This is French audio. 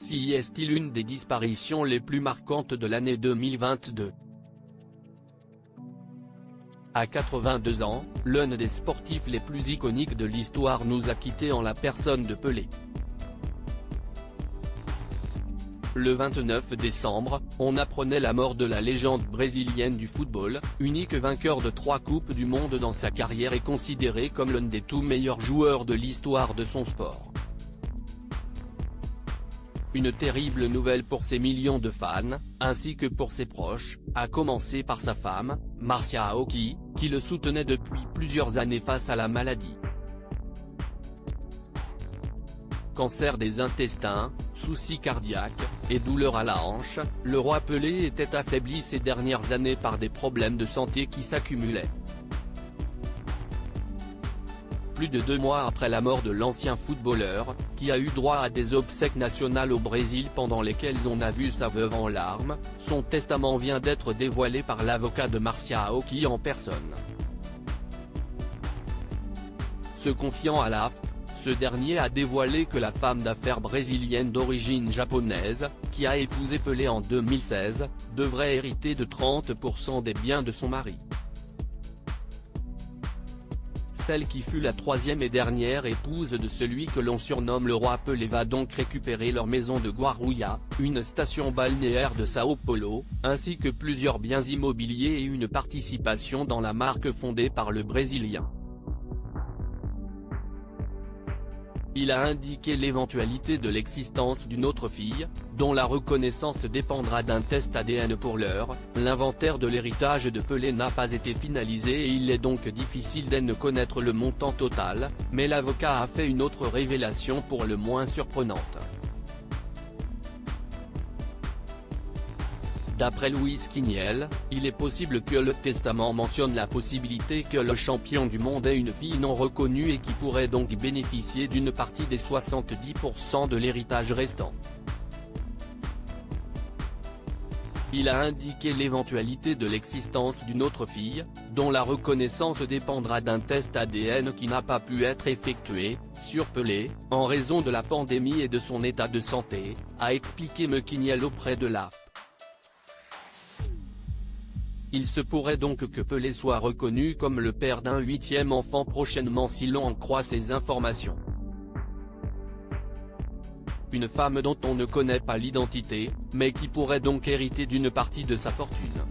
Si est-il une des disparitions les plus marquantes de l'année 2022. À 82 ans, l'un des sportifs les plus iconiques de l'histoire nous a quittés en la personne de Pelé. Le 29 décembre, on apprenait la mort de la légende brésilienne du football, unique vainqueur de 3 coupes du monde dans sa carrière et considéré comme l'un des tout meilleurs joueurs de l'histoire de son sport. Une terrible nouvelle pour ses millions de fans, ainsi que pour ses proches, à commencer par sa femme, Marcia Aoki, qui le soutenait depuis plusieurs années face à la maladie. Cancer des intestins, soucis cardiaques, et douleurs à la hanche, le roi Pelé était affaibli ces dernières années par des problèmes de santé qui s'accumulaient. Plus de 2 mois après la mort de l'ancien footballeur, qui a eu droit à des obsèques nationales au Brésil pendant lesquelles on a vu sa veuve en larmes, son testament vient d'être dévoilé par l'avocat de Marcia Aoki en personne. Se confiant à l'AFP, ce dernier a dévoilé que la femme d'affaires brésilienne d'origine japonaise, qui a épousé Pelé en 2016, devrait hériter de 30% des biens de son mari. Celle qui fut la 3e et dernière épouse de celui que l'on surnomme le roi Pelé va donc récupérer leur maison de Guarulhos, une station balnéaire de Sao Paulo, ainsi que plusieurs biens immobiliers et une participation dans la marque fondée par le Brésilien. Il a indiqué l'éventualité de l'existence d'une autre fille, dont la reconnaissance dépendra d'un test ADN pour l'heure. L'inventaire de l'héritage de Pelé n'a pas été finalisé et il est donc difficile d'en connaître le montant total, mais l'avocat a fait une autre révélation pour le moins surprenante. D'après Luis Quiniel, il est possible que le testament mentionne la possibilité que le champion du monde ait une fille non reconnue et qui pourrait donc bénéficier d'une partie des 70% de l'héritage restant. Il a indiqué l'éventualité de l'existence d'une autre fille, dont la reconnaissance dépendra d'un test ADN qui n'a pas pu être effectué, sur Pelé, en raison de la pandémie et de son état de santé, a expliqué Quiniel auprès de l'AFP. Il se pourrait donc que Pelé soit reconnu comme le père d'un 8e enfant prochainement si l'on en croit ces informations. Une femme dont on ne connaît pas l'identité, mais qui pourrait donc hériter d'une partie de sa fortune.